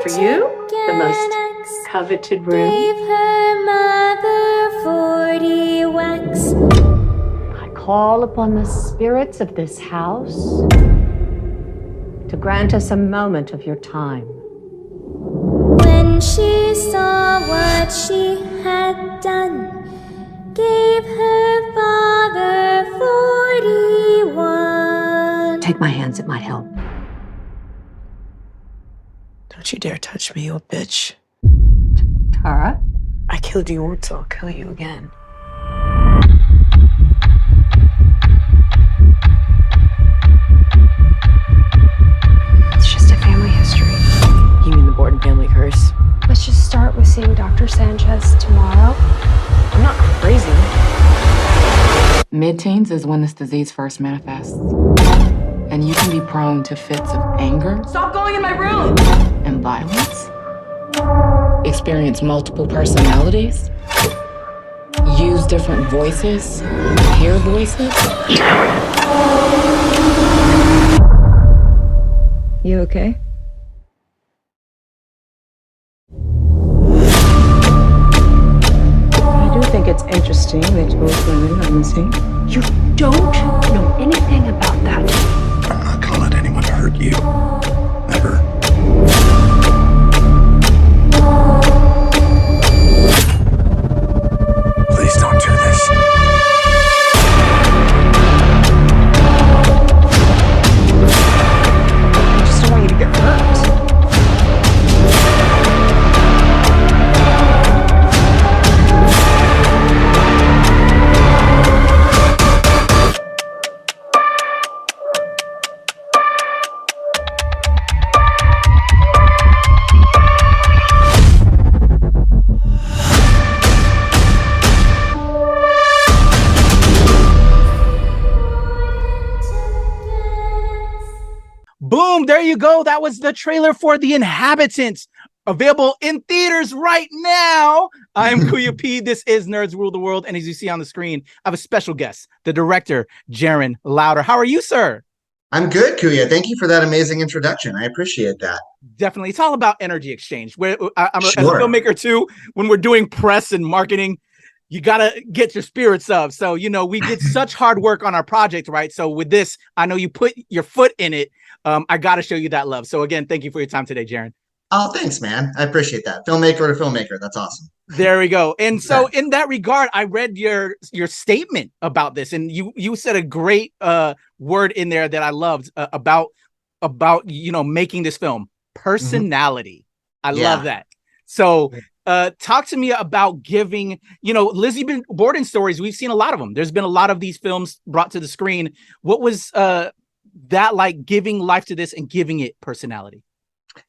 for you, the most coveted room. Gave her mother 40 whacks. I call upon the spirits of this house to grant us a moment of your time. When she saw what she had done, gave her father 41. Take my hands, it might help. Don't you dare touch me, you bitch. Tara? I killed you once, so I'll kill you again. It's just a family history. You mean the Borden family curse? Let's just start with seeing Dr. Sanchez tomorrow. I'm not crazy. Mid-teens is when this disease first manifests. And you can be prone to fits of anger. Stop going in my room! And violence. Experience multiple personalities. Use different voices. Hear voices. You okay? I do think it's interesting that both women are missing. You don't know anything about that. I'm not gonna let anyone hurt you. Ever. Please don't do this. I just don't want you to get hurt. Boom, there you go. That was the trailer for The Inhabitant, available in theaters right now. I'm Kuya P. This is Nerds Rule the World. And as you see on the screen, I have a special guest, the director, Jerren Lauder. How are you, sir? I'm good, Kuya. Thank you for that amazing introduction. I appreciate that. Definitely. It's all about energy exchange. As a Sure. filmmaker, too, when we're doing press and marketing, you got to get your spirits up. So, we did such hard work on our project, right? So with this, I know you put your foot in it. I got to show you that love. So again, thank you for your time today, Jerren. Oh, thanks, man. I appreciate that. Filmmaker to filmmaker. That's awesome. There we go. And so in that regard, I read your statement about this, and you said a great word in there that I loved about making this film. Personality. I love that. So talk to me about giving, Lizzie Borden stories. We've seen a lot of them. There's been a lot of these films brought to the screen. What was that like, giving life to this and giving it personality?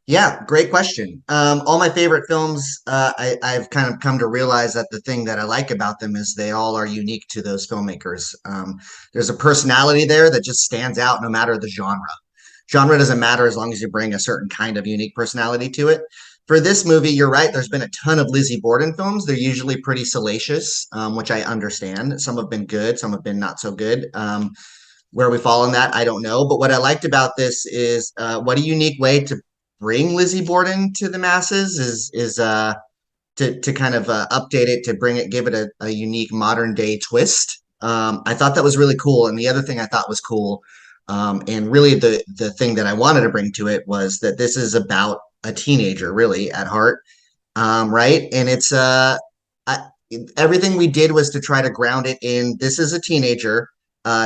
Yeah, great question. All my favorite films, I've kind of come to realize that the thing that I like about them is they all are unique to those filmmakers. There's a personality there that just stands out no matter the genre. Genre doesn't matter as long as you bring a certain kind of unique personality to it. For this movie, you're right. There's been a ton of Lizzie Borden films. They're usually pretty salacious, which I understand. Some have been good, some have been not so good. Where we fall in that, I don't know. But what I liked about this is what a unique way to bring Lizzie Borden to the masses is to kind of update it, to bring it, give it a unique modern day twist. I thought that was really cool. And the other thing I thought was cool, and really the thing that I wanted to bring to it, was that this is about a teenager really at heart, right? And it's everything we did was to try to ground it in, this is a teenager.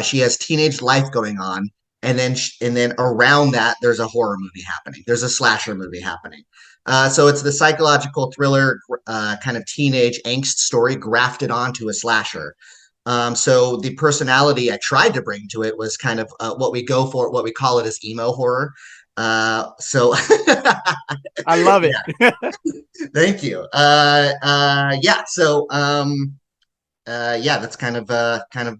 She has teenage life going on, and then around that, there's a horror movie happening. There's a slasher movie happening. So it's the psychological thriller kind of teenage angst story grafted onto a slasher. So the personality I tried to bring to it was kind of what we call it as emo horror. So I love it. Yeah. Thank you. Yeah. So yeah, that's kind of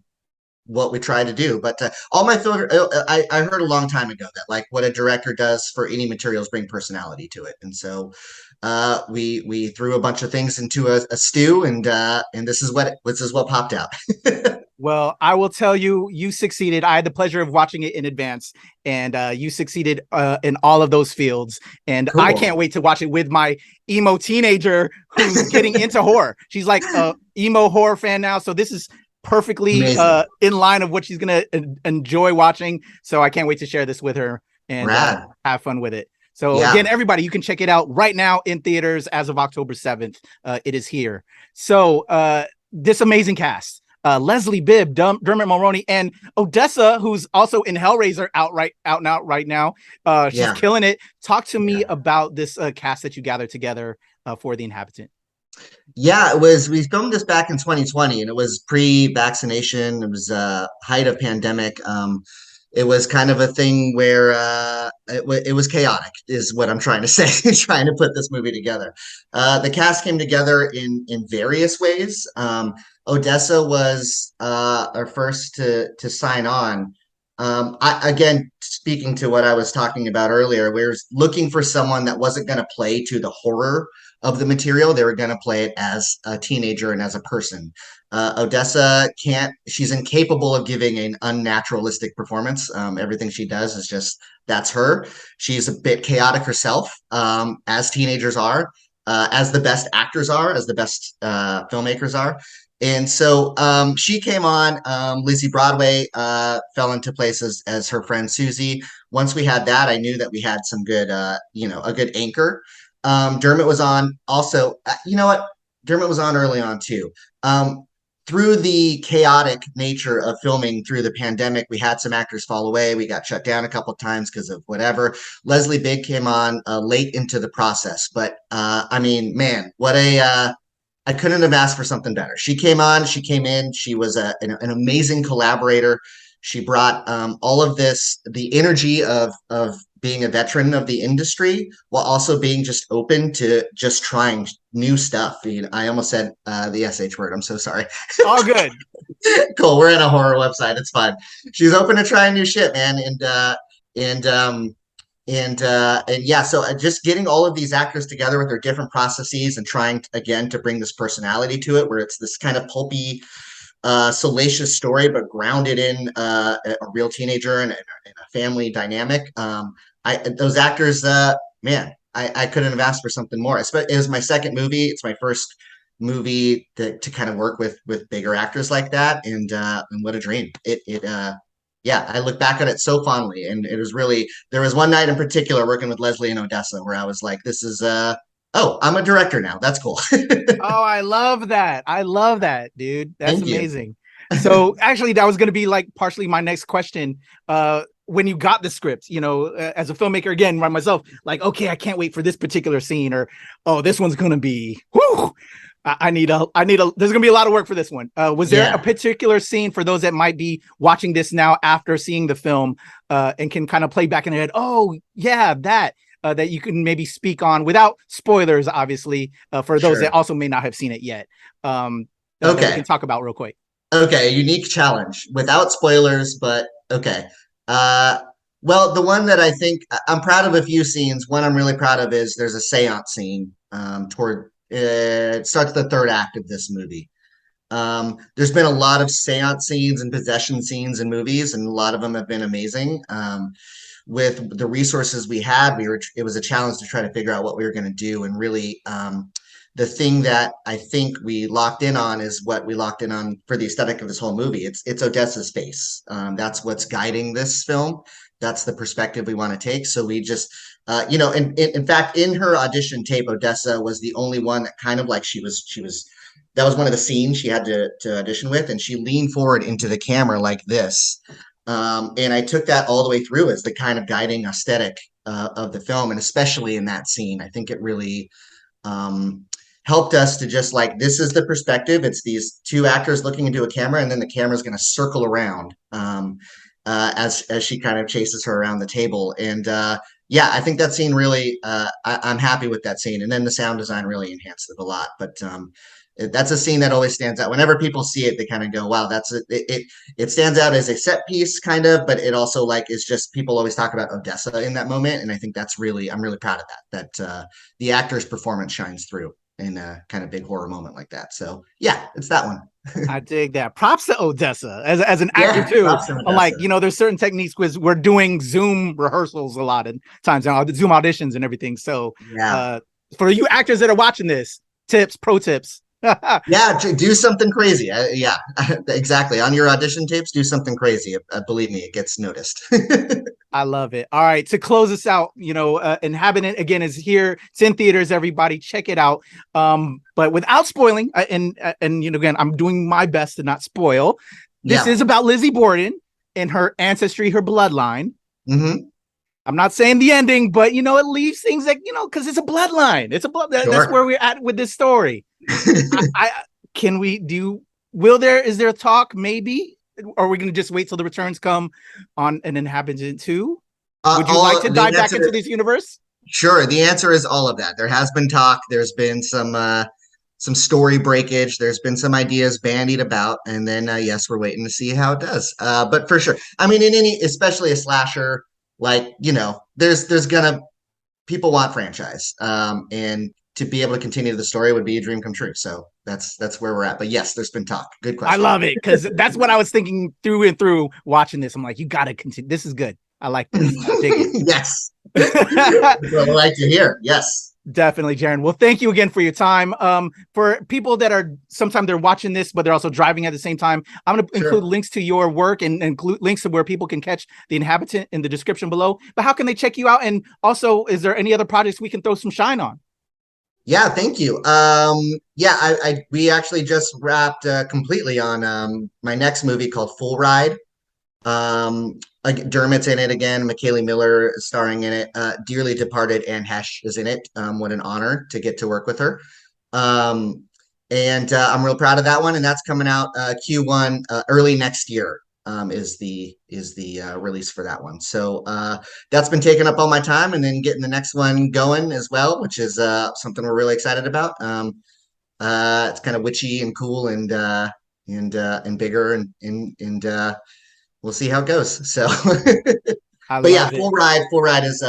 what we try to do. But all my films, I heard a long time ago that like what a director does for any material is bring personality to it. And so we threw a bunch of things into a stew, and this is what popped out. Well, I will tell you, you succeeded. I had the pleasure of watching it in advance, and you succeeded in all of those fields. And Cool. I can't wait to watch it with my emo teenager who's getting into horror. She's like a emo horror fan now, so this is perfectly in line of what she's gonna enjoy watching. So I can't wait to share this with her and have fun with it. So again, everybody, you can check it out right now in theaters as of October 7th. It is here. So this amazing cast. Leslie Bibb, Dermot Mulroney, and Odessa, who's also in Hellraiser out and out right now. She's killing it. Talk to me about this cast that you gathered together for The Inhabitant. Yeah, we filmed this back in 2020, and it was pre-vaccination. It was height of pandemic. It was kind of a thing where it was chaotic, is what I'm trying to say, trying to put this movie together. The cast came together in various ways. Odessa was our first to sign on. Again, speaking to what I was talking about earlier, we were looking for someone that wasn't going to play to the horror of the material. They were going to play it as a teenager and as a person. Odessa she's incapable of giving an unnaturalistic performance. Everything she does is just, that's her. She's a bit chaotic herself, as teenagers are, as the best actors are, as the best filmmakers are. And so she came on. Lizzie Broadway fell into place as her friend Susie. Once we had that, I knew that we had some good, a good anchor. Dermot was on also. You know what? Dermot was on early on too. Through the chaotic nature of filming through the pandemic, we had some actors fall away. We got shut down a couple of times because of whatever. Leslie Bibb came on late into the process, but I mean, man, what a I couldn't have asked for something better. She came on, she came in, she was an amazing collaborator. She brought all of this, the energy of being a veteran of the industry, while also being just open to just trying new stuff. I almost said the SH word. I'm so sorry. All good. Cool. We're in a horror website. It's fine. She's open to trying new shit, man. And yeah, so just getting all of these actors together with their different processes and trying again to bring this personality to it, where it's this kind of pulpy, salacious story, but grounded in a real teenager and a family dynamic. Those actors, man, I couldn't have asked for something more. It was my second movie. It's my first movie to kind of work with bigger actors like that, and what a dream. Yeah, I look back on it so fondly, and it was really, there was one night in particular working with Leslie and Odessa where I was like, this is oh, I'm a director now. That's cool. Oh, I love that. I love that, dude. That's amazing. So actually, that was going to be like partially my next question. When you got the script, as a filmmaker, again, by myself, like, okay, I can't wait for this particular scene, or, oh, this one's going to be, whoo, there's going to be a lot of work for this one. Was there a particular scene for those that might be watching this now after seeing the film and can kind of play back in their head? Oh, yeah, that you can maybe speak on without spoilers, obviously, for those that also may not have seen it yet. That we can talk about real quick. Okay, unique challenge without spoilers, but okay. Well, the one that I think I'm proud of a few scenes. One I'm really proud of is there's a seance scene it starts the third act of this movie. There's been a lot of seance scenes and possession scenes in movies, and a lot of them have been amazing. With the resources we had, it was a challenge to try to figure out what we were going to do. And really, the thing that I think we locked in on is what we locked in on for the aesthetic of this whole movie. It's Odessa's face. That's what's guiding this film. That's the perspective we want to take. So we just, in fact, in her audition tape, Odessa was the only one that kind of like that was one of the scenes she had to audition with. And she leaned forward into the camera like this. And I took that all the way through as the kind of guiding aesthetic of the film. And especially in that scene, I think it really helped us to just like, this is the perspective. It's these two actors looking into a camera, and then the camera's going to circle around as she kind of chases her around the table. And I think that scene really, I'm happy with that scene. And then the sound design really enhanced it a lot. But that's a scene that always stands out. Whenever people see it, they kind of go, wow, it stands out as a set piece kind of, but it also like is just, people always talk about Odessa in that moment. And I think I'm really proud of that the actor's performance shines through in a kind of big horror moment like that. So yeah, it's that one. I dig that. Props to Odessa as an actor too. props to I'm like, Odessa. there's certain techniques because we're doing Zoom rehearsals a lot of times now, Zoom auditions and everything. So Yeah. For you actors that are watching this, pro tips. Yeah, do something crazy. Yeah, exactly. On your audition tapes, do something crazy. Believe me, it gets noticed. I love it. All right, to close us out, Inhabitant again is here. It's in theaters. Everybody, check it out. But without spoiling, and again, I'm doing my best to not spoil. This is about Lizzie Borden and her ancestry, her bloodline. Mm-hmm. I'm not saying the ending, but it leaves things like because it's a bloodline. It's a blood. Sure. That's where we're at with this story. Is there a talk maybe? Or are we going to just wait till the returns come on an Inhabitant 2? Would you like to dive back into this universe? Sure. The answer is all of that. There has been talk. There's been some story breakage. There's been some ideas bandied about. And then, yes, we're waiting to see how it does. But for sure. I mean, especially a slasher, there's gonna, people want franchise. And to be able to continue the story would be a dream come true. So that's where we're at. But yes, there's been talk. Good question. I love it because that's what I was thinking through and through watching this. I'm like, you got to continue. This is good. I like this. I dig it. Yes. That's what I like to hear. Yes. Definitely, Jerren. Well, thank you again for your time. For people that are sometimes they're watching this, but they're also driving at the same time, I'm going to include links to your work and include links to where people can catch The Inhabitant in the description below. But how can they check you out? And also, is there any other projects we can throw some shine on? Yeah, thank you. We actually just wrapped completely on my next movie called Full Ride. Dermot's in it again. McKaylee Miller is starring in it. Dearly departed Anne Hesh is in it. What an honor to get to work with her. I'm real proud of that one, and that's coming out Q1 early next year. Is the release for that one. So that's been taking up all my time, and then getting the next one going as well, which is something we're really excited about. It's kind of witchy and cool and bigger and we'll see how it goes. So, but yeah, Full Ride is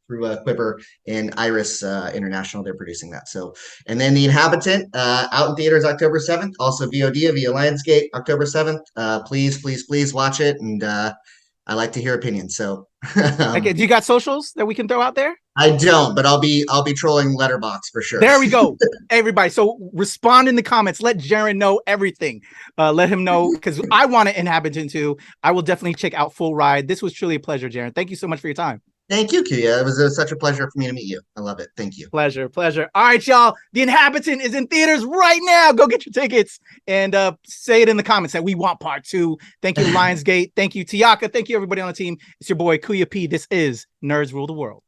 through Quiver and Iris International. They're producing that. So, and then The Inhabitant out in theaters October 7th, also VOD via Lionsgate October 7th. Please watch it. And I like to hear opinions. So, okay, do you got socials that we can throw out there? I don't, but I'll be trolling Letterboxd for sure. There we go, everybody. So respond in the comments. Let Jerren know everything. Let him know because I want to Inhabitant too. I will definitely check out Full Ride. This was truly a pleasure, Jerren. Thank you so much for your time. Thank you, Kuya. It was such a pleasure for me to meet you. I love it. Thank you. Pleasure. All right, y'all. The Inhabitant is in theaters right now. Go get your tickets and say it in the comments that we want part 2. Thank you, Lionsgate. Thank you, Tiaka. Thank you, everybody on the team. It's your boy, Kuya P. This is Nerds Rule the World.